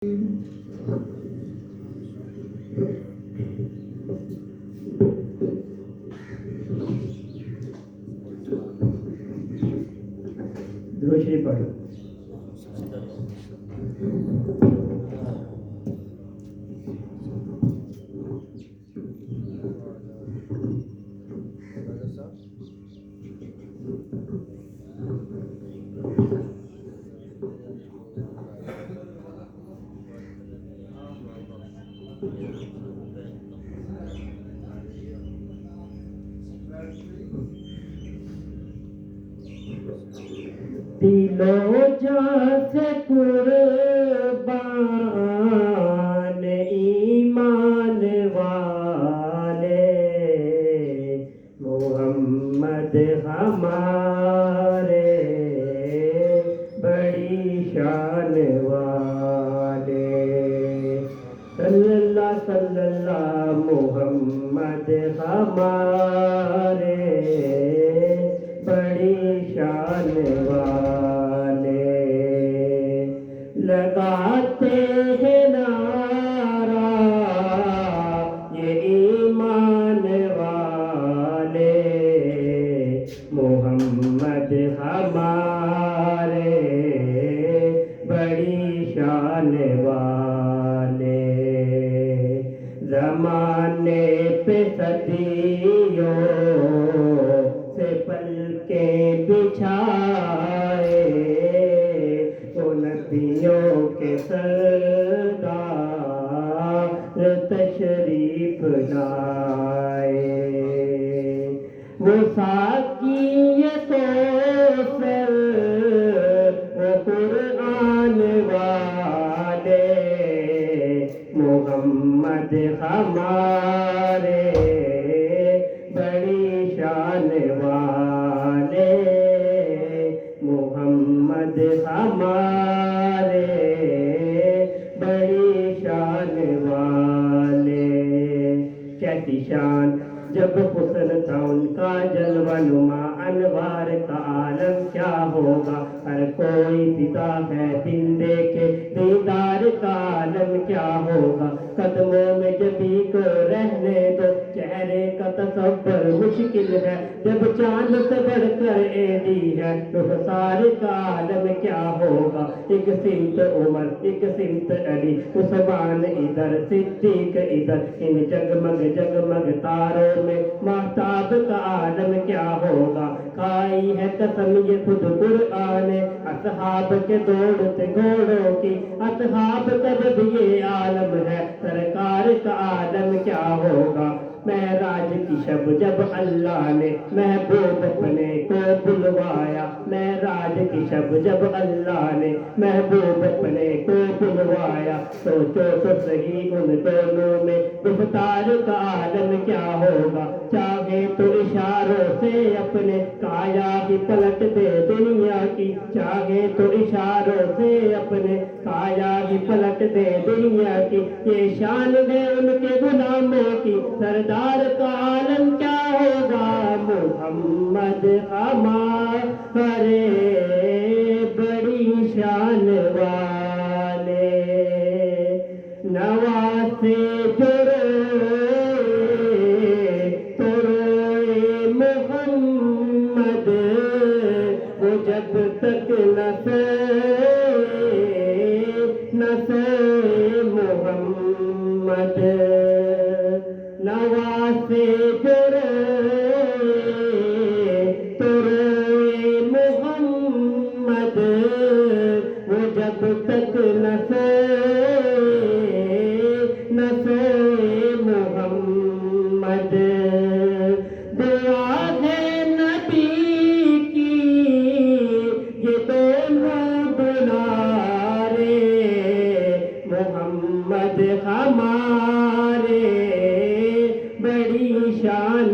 درود شریف پڑھو. دل و جان سے قربان ایمان والے محمد ہمارے بڑی شان والے. صلی اللہ محمد ہمارے بڑی شان والے. لگاتے ہیں نعرہ یہ ایمان والے محمد ہمارے بڑی شان والے. زمانے پہ صدیوں سے پلکیں بچھائے تو نبیوں کے سردار تشریف لائے. وہ ساقی کوثر وہ قرآن والے محمد ہمارے بڑی شان والے محمد ہمارے بڑی شان والے. کیسی شان جب حسن تھا ان کا جلوہ نما انوار کا عالم کیا ہوگا. ہر کوئی فدا ہے دن دیکھے دیدار کا عالم کیا ہوگا. قدموں میں جبھی کو رہنے دو چہرے کا تصور مشکل ہے. جب چاند سے بڑھ کر ایڈی ہے رخسار کا عالم کیا ہوگا. ایک سمت عمر ایک سمت علی عثمان ادھر صدیق ادھر ان جگمگ جگمگ تاروں میں مہتاب کا عالم کیا ہوگا. کھائی ہے قسم یہ خود قرآن اصحاب کے دوڑتے گھوڑوں کی اصحاب کا جب یہ عالم ہے سرکار کا عالم کیا ہوگا. معراج کی شب جب اللہ نے محبوب اپنے کو بلوایا معراج کی شب جب اللہ نے محبوب اپنے کو بلوایا سوچو تو صحیح ان دونوں میں گفتار کا عالم کیا ہوگا. چاہے تو اشاروں سے اپنے کایا ہی پلٹ دے دنیا کی چاہے تو اشاروں سے اپنے کایا ہی پلٹ دے دنیا کی. یہ شان ہے ان کے غلاموں کی سردار کا عالم کیا ہوگا. محمد ہمارے بڑی شان والے. نواسے جو روئے تو روئے محمد وہ جب تک نہ سوئے محمد. نواسے جو روئے تو روئے محمد وہ جب تک نہ سوئے محمد. دعا ہے نبی کی یہ دونوں دلارے محمد ہمارے بڑی شان